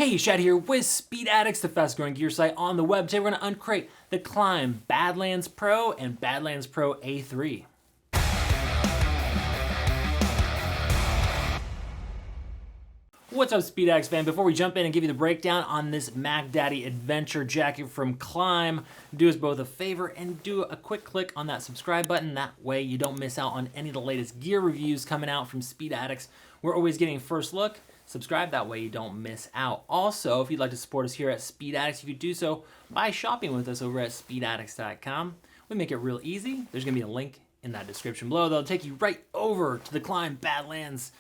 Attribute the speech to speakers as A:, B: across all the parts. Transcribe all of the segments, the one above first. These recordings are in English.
A: Hey, Shad here with Speed Addicts, the fast growing gear site on the web. Today we're going to uncrate the Klim Badlands Pro and Badlands Pro A3. What's up, Speed Addicts fan? Before we jump in and give you the breakdown on this Mac Daddy adventure jacket from Klim, do us both a favor and do a quick click on that subscribe button. That way you don't miss out on any of the latest gear reviews coming out from Speed Addicts. We're always getting first look. Subscribe, that way you don't miss out. Also, if you'd like to support us here at Speed Addicts, you could do so by shopping with us over at speedaddicts.com. We make it real easy. There's going to be a link in that description below that'll take you right over to the Klim Badlands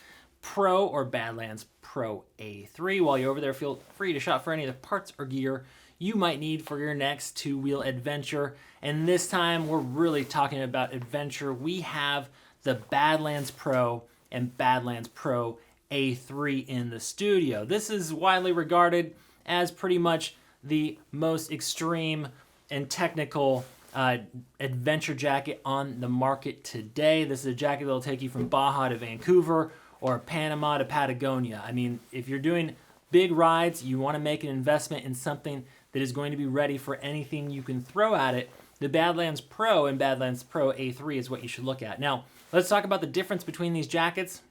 A: Pro or Badlands Pro A3. While you're over there, feel free to shop for any of the parts or gear you might need for your next two-wheel adventure. And this time, we're really talking about adventure. We have the Badlands Pro and Badlands Pro A3 in the studio. This is widely regarded as pretty much the most extreme and technical adventure jacket on the market today. This is a jacket that will take you from Baja to Vancouver or Panama to Patagonia. I mean, if you're doing big rides, you want to make an investment in something that is going to be ready for anything you can throw at it. The Badlands Pro and Badlands Pro A3 is what you should look at. Now, let's talk about the difference between these jackets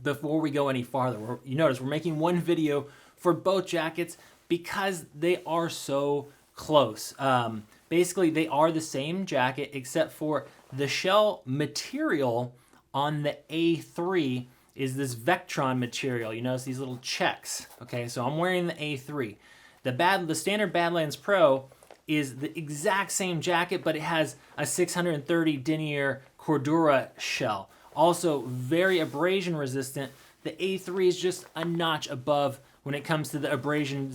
A: before we go any farther. You notice we're making one video for both jackets because they are so close. Basically, they are the same jacket except for the shell material on the A3 is this Vectran material. You notice these little checks. Okay, so I'm wearing the A3. The standard Badlands Pro is the exact same jacket, but it has a 630 denier Cordura shell. Also very abrasion resistant. The A3 is just a notch above when it comes to the abrasion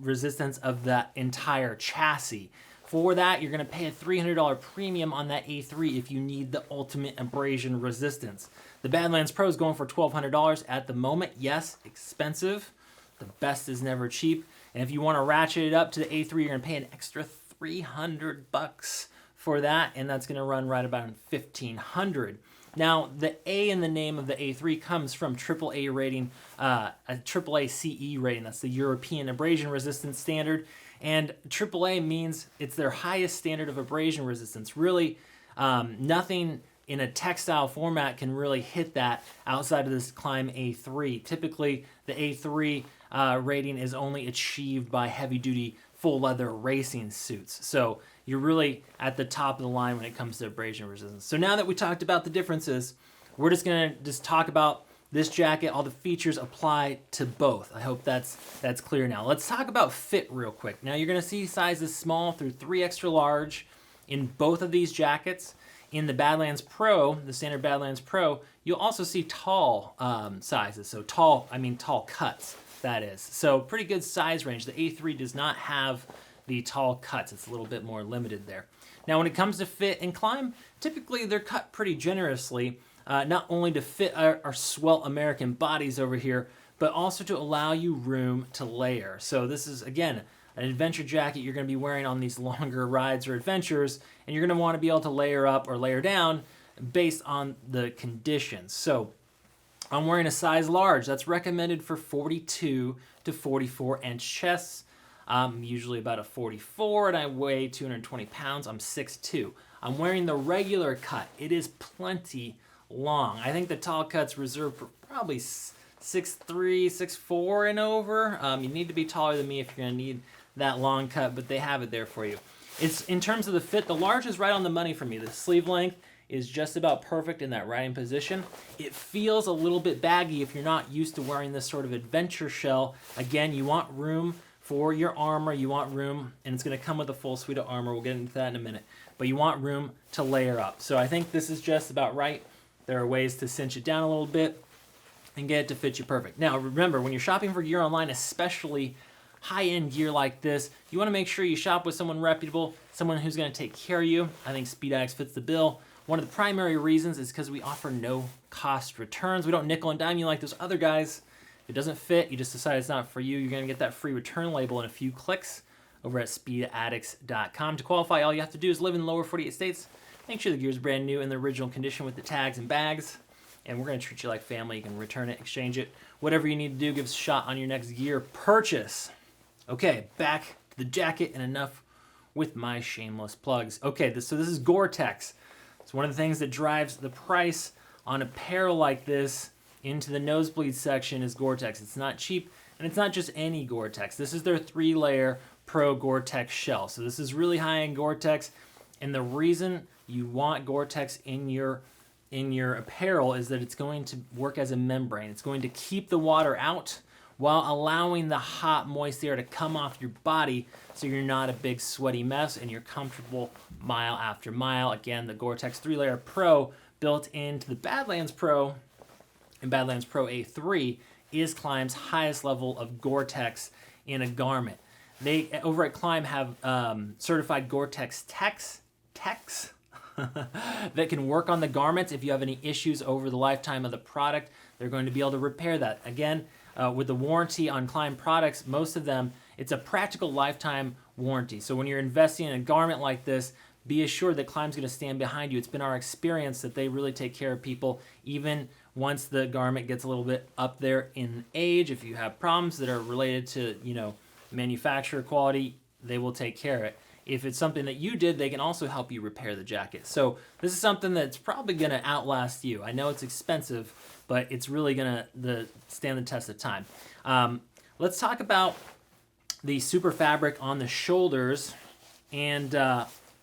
A: resistance of the entire chassis. For that, you're going to pay a $300 premium on that A3 if you need the ultimate abrasion resistance. The Badlands Pro is going for $1,200 at the moment. Yes, expensive. The best is never cheap. And if you want to ratchet it up to the A3, you're going to pay an extra $300 for that, and that's going to run right about $1,500. Now, the A in the name of the A3 comes from AAA rating, a AAA CE rating. That's the European Abrasion Resistance Standard. And AAA means it's their highest standard of abrasion resistance. Really, nothing in a textile format can really hit that outside of this Klim A3. Typically, the A3 rating is only achieved by heavy-duty full leather racing suits. So you're really at the top of the line when it comes to abrasion resistance. So now that we talked about the differences, we're just gonna talk about this jacket. All the features apply to both. I hope that's clear now. Let's talk about fit real quick. Now you're gonna see sizes small through 3 extra large in both of these jackets. In the Badlands Pro, the standard Badlands Pro, you'll also see tall sizes. So tall, I mean tall cuts, that is. So pretty good size range. The A3 does not have the tall cuts. It's a little bit more limited there. Now when it comes to fit and Klim, typically they're cut pretty generously, not only to fit our swell American bodies over here, but also to allow you room to layer. So this is, again, an adventure jacket you're going to be wearing on these longer rides or adventures, and you're going to want to be able to layer up or layer down based on the conditions. So I'm wearing a size large. That's recommended for 42 to 44 inch chests. I'm usually about a 44 and I weigh 220 pounds. I'm 6'2". I'm wearing the regular cut. It is plenty long. I think the tall cut's reserved for probably 6'3", 6'4", and over. You need to be taller than me if you're going to need that long cut, but they have it there for you. It's in terms of the fit, the large is right on the money for me. The sleeve length is just about perfect in that riding position. It feels a little bit baggy if you're not used to wearing this sort of adventure shell. Again, you want room for your armor, you want room, and it's going to come with a full suite of armor. We'll get into that in a minute. But you want room to layer up. So I think this is just about right. There are ways to cinch it down a little bit and get it to fit you perfect. Now remember, when you're shopping for gear online, especially high-end gear like this, you want to make sure you shop with someone reputable, someone who's going to take care of you. I think Speed Addicts fits the bill. One of the primary reasons is because we offer no-cost returns. We don't nickel and dime you like those other guys. If it doesn't fit, you just decide it's not for you, you're going to get that free return label in a few clicks over at speedaddicts.com. To qualify, all you have to do is live in the lower 48 states, make sure the gear is brand new in the original condition with the tags and bags, and we're going to treat you like family. You can return it, exchange it, whatever you need to do. Give us a shot on your next gear purchase. Okay, back to the jacket, and enough with my shameless plugs. Okay, so this is GORE-TEX. It's one of the things that drives the price on apparel like this into the nosebleed section is GORE-TEX. It's not cheap, and it's not just any GORE-TEX. This is their 3-layer Pro GORE-TEX shell. So this is really high-end GORE-TEX, and the reason you want GORE-TEX in your apparel is that it's going to work as a membrane. It's going to keep the water out while allowing the hot, moist air to come off your body so you're not a big sweaty mess and you're comfortable mile after mile. Again, the GORE-TEX 3-layer Pro built into the Badlands Pro and Badlands Pro A3 is Klim's highest level of GORE-TEX in a garment. They, over at Klim, have certified GORE-TEX techs that can work on the garments. If you have any issues over the lifetime of the product, they're going to be able to repair that. Again, with the warranty on Klim products, most of them, it's a practical lifetime warranty. So when you're investing in a garment like this, be assured that Klim's going to stand behind you. It's been our experience that they really take care of people, even once the garment gets a little bit up there in age. If you have problems that are related to, manufacturer quality, they will take care of it. If it's something that you did, they can also help you repair the jacket. So this is something that's probably going to outlast you. I know it's expensive, but it's really going to stand the test of time. Let's talk about the Superfabric on the shoulders, and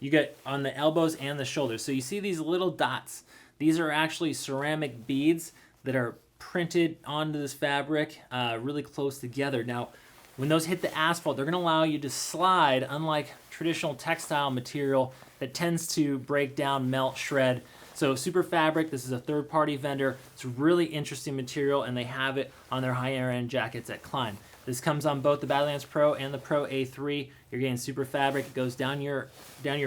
A: you get on the elbows and the shoulders. So you see these little dots. These are actually ceramic beads that are printed onto this fabric really close together. Now, when those hit the asphalt, they're going to allow you to slide, unlike traditional textile material that tends to break down, melt, shred. So Superfabric, this is a third-party vendor. It's a really interesting material, and they have it on their higher-end jackets at Klim. This comes on both the Badlands Pro and the Pro A3. You're getting Superfabric. It goes down your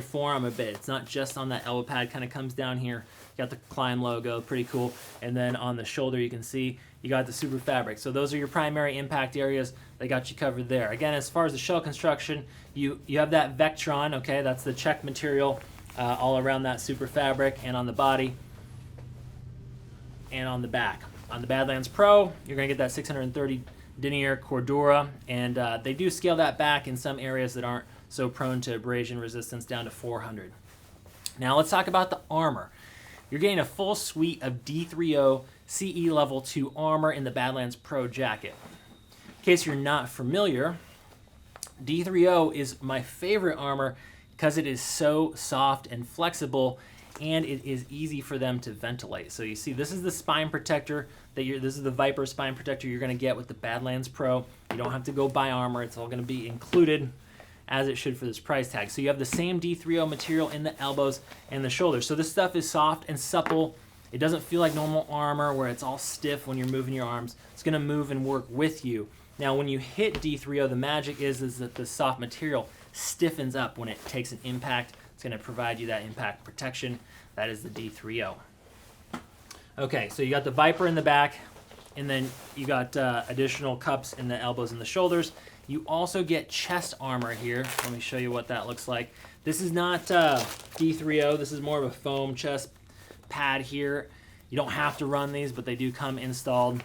A: forearm a bit. It's not just on that elbow pad. Kind of comes down here. You got the Klim logo, pretty cool. And then on the shoulder, you can see you got the Superfabric. So those are your primary impact areas. They got you covered there. Again, as far as the shell construction, you have that Vectran, okay? That's the check material all around that Superfabric and on the body and on the back. On the Badlands Pro, you're going to get that 630 denier Cordura, and they do scale that back in some areas that aren't so prone to abrasion resistance down to 400. Now let's talk about the armor. You're getting a full suite of D3O CE Level 2 armor in the Badlands Pro jacket. In case you're not familiar, D3O is my favorite armor because it is so soft and flexible, and it is easy for them to ventilate. So you see, this is the spine protector this is the Viper spine protector you're going to get with the Badlands Pro. You don't have to go buy armor. It's all going to be included as it should for this price tag. So you have the same D3O material in the elbows and the shoulders. So this stuff is soft and supple. It doesn't feel like normal armor where it's all stiff when you're moving your arms. It's going to move and work with you. Now, when you hit D3O, the magic is that the soft material stiffens up when it takes an impact. It's going to provide you that impact protection. That is the D3O. Okay, so you got the Viper in the back, and then you got additional cups in the elbows and the shoulders. You also get chest armor here. Let me show you what that looks like. This is not D3O. This is more of a foam chest pad here. You don't have to run these, but they do come installed.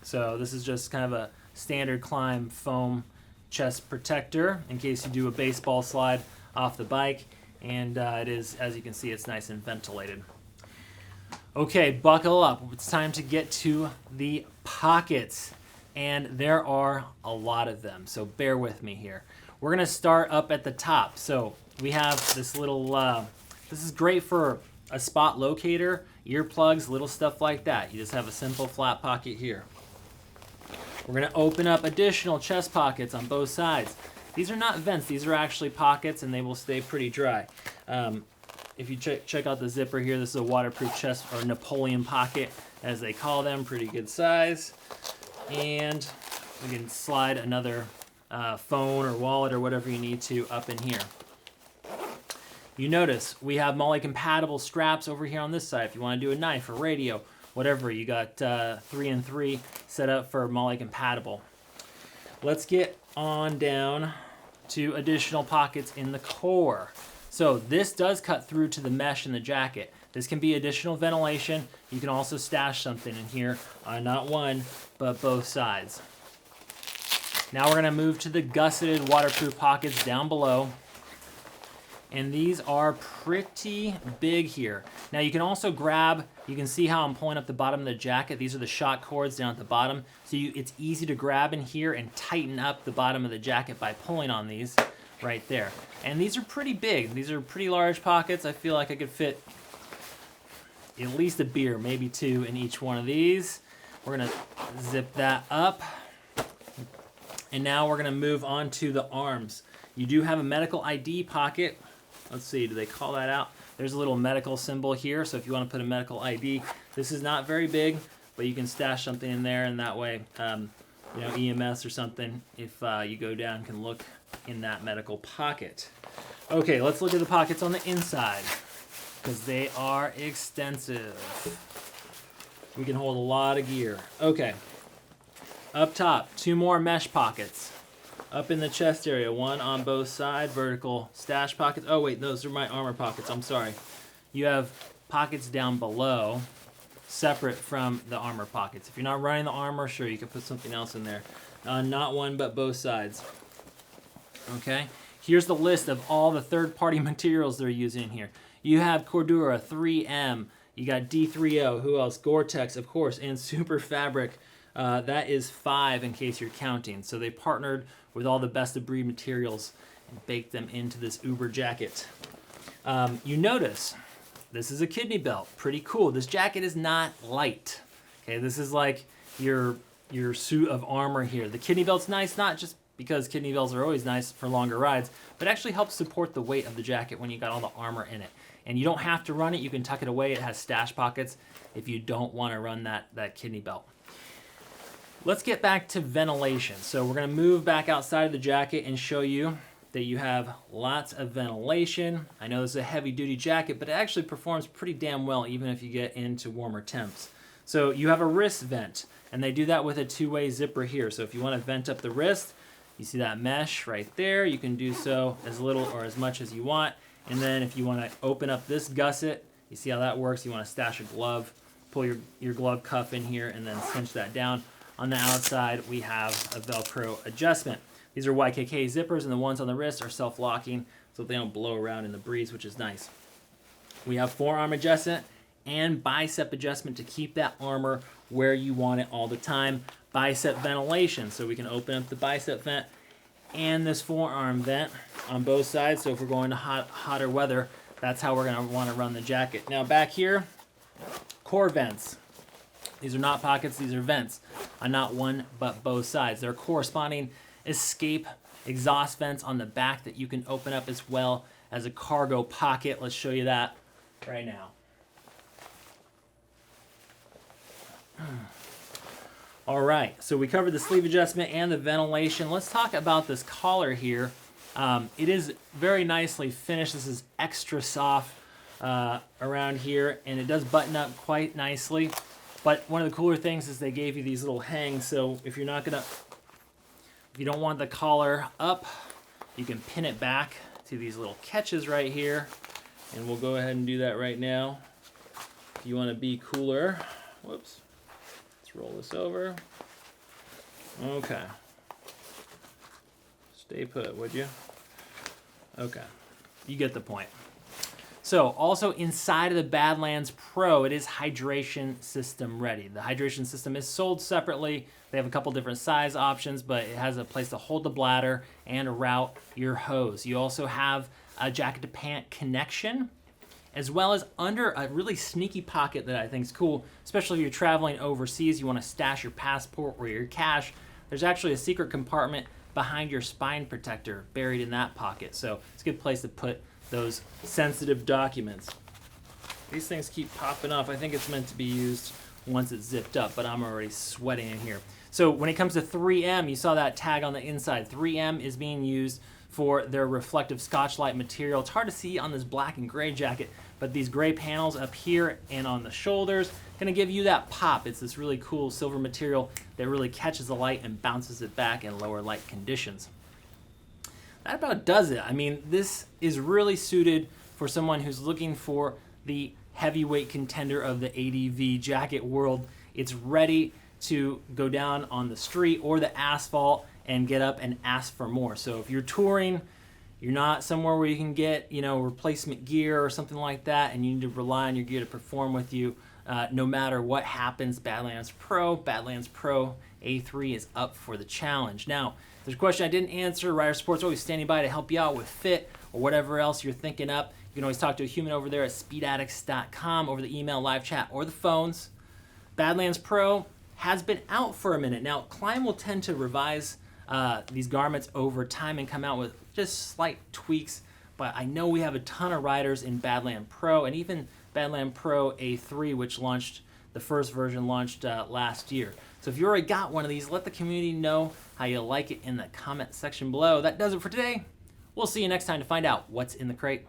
A: So this is just kind of a standard Klim foam chest protector in case you do a baseball slide off the bike. And it is, as you can see, it's nice and ventilated. Okay, buckle up. It's time to get to the pockets. And there are a lot of them, so bear with me here. We're gonna start up at the top. So we have this little, this is great for a spot locator, earplugs, little stuff like that. You just have a simple flat pocket here. We're gonna open up additional chest pockets on both sides. These are not vents, these are actually pockets, and they will stay pretty dry. If you check out the zipper here, this is a waterproof chest, or Napoleon pocket, as they call them, pretty good size. And we can slide another phone or wallet or whatever you need to up in here. You notice we have MOLLE compatible straps over here on this side. If you want to do a knife or radio, whatever, you got 3 and 3 set up for MOLLE compatible. Let's get on down to additional pockets in the core. So this does cut through to the mesh in the jacket. This can be additional ventilation. You can also stash something in here on not one, but both sides. Now we're gonna move to the gusseted waterproof pockets down below. And these are pretty big here. Now you can also grab, you can see how I'm pulling up the bottom of the jacket. These are the shock cords down at the bottom. So it's easy to grab in here and tighten up the bottom of the jacket by pulling on these right there. And these are pretty big. These are pretty large pockets. I feel like I could fit at least a beer, maybe two in each one of these. We're gonna zip that up. And now we're gonna move on to the arms. You do have a medical ID pocket. Let's see, do they call that out? There's a little medical symbol here, so if you wanna put a medical ID, this is not very big, but you can stash something in there, and that way, you know, EMS or something, if you go down, can look in that medical pocket. Okay, let's look at the pockets on the inside, because they are extensive. We can hold a lot of gear. Okay. Up top, 2 more mesh pockets. Up in the chest area, 1 on both sides, vertical stash pockets. Oh wait, those are my armor pockets, I'm sorry. You have pockets down below, separate from the armor pockets. If you're not running the armor, sure, you can put something else in there. Not one, but both sides. Okay, here's the list of all the third-party materials they're using here. You have Cordura, 3M, you got D3O, who else? GORE-TEX, of course, and Superfabric. That is 5 in case you're counting. So they partnered with all the best of breed materials and baked them into this Uber jacket. You notice this is a kidney belt, pretty cool. This jacket is not light. Okay, this is like your suit of armor here. The kidney belt's nice, not just because kidney belts are always nice for longer rides, but actually helps support the weight of the jacket when you got all the armor in it. And you don't have to run it, you can tuck it away. It has stash pockets if you don't want to run that kidney belt. Let's get back to ventilation. So we're gonna move back outside of the jacket and show you that you have lots of ventilation. I know this is a heavy duty jacket, but it actually performs pretty damn well even if you get into warmer temps. So you have a wrist vent, and they do that with a 2-way zipper here. So if you wanna vent up the wrist, you see that mesh right there. You can do so as little or as much as you want. And then if you wanna open up this gusset, you see how that works. You wanna stash a glove, pull your glove cuff in here and then cinch that down. On the outside, we have a Velcro adjustment. These are YKK zippers, and the ones on the wrist are self-locking, so they don't blow around in the breeze, which is nice. We have forearm adjustment and bicep adjustment to keep that armor where you want it all the time. Bicep ventilation, so we can open up the bicep vent and this forearm vent on both sides, so if we're going to hotter weather, that's how we're gonna wanna run the jacket. Now back here, core vents. These are not pockets, these are vents on not one but both sides. There are corresponding escape exhaust vents on the back that you can open up as well as a cargo pocket. Let's show you that right now. All right, so we covered the sleeve adjustment and the ventilation. Let's talk about this collar here. It is very nicely finished. This is extra soft around here, and it does button up quite nicely. But one of the cooler things is they gave you these little hangs, so if you don't want the collar up, you can pin it back to these little catches right here, and we'll go ahead and do that right now. If you want to be cooler, whoops, let's roll this over. Okay. Stay put, would you? Okay, you get the point. So also inside of the Badlands Pro, it is hydration system ready. The hydration system is sold separately. They have a couple different size options, but it has a place to hold the bladder and route your hose. You also have a jacket to pant connection, as well as under a really sneaky pocket that I think is cool, especially if you're traveling overseas, you want to stash your passport or your cash. There's actually a secret compartment behind your spine protector buried in that pocket. So it's a good place to put those sensitive documents. These things keep popping off. I think it's meant to be used once it's zipped up, but I'm already sweating in here. So when it comes to 3M, you saw that tag on the inside. 3M is being used for their reflective Scotchlite material. It's hard to see on this black and gray jacket, but these gray panels up here and on the shoulders gonna give you that pop. It's this really cool silver material that really catches the light and bounces it back in lower light conditions. That about does it. I mean, this is really suited for someone who's looking for the heavyweight contender of the ADV jacket world. It's ready to go down on the street or the asphalt and get up and ask for more. So if you're touring, you're not somewhere where you can get, replacement gear or something like that, and you need to rely on your gear to perform with you, no matter what happens, Badlands Pro A3 is up for the challenge. Now, if there's a question I didn't answer, Rider Support's always standing by to help you out with fit or whatever else you're thinking up. You can always talk to a human over there at speedaddicts.com over the email, live chat, or the phones. Badlands Pro has been out for a minute. Now, Klim will tend to revise these garments over time and come out with just slight tweaks, but I know we have a ton of riders in Badlands Pro and even Badlands Pro A3, which the first version launched last year. So if you already got one of these, let the community know how you like it in the comment section below. That does it for today. We'll see you next time to find out what's in the crate.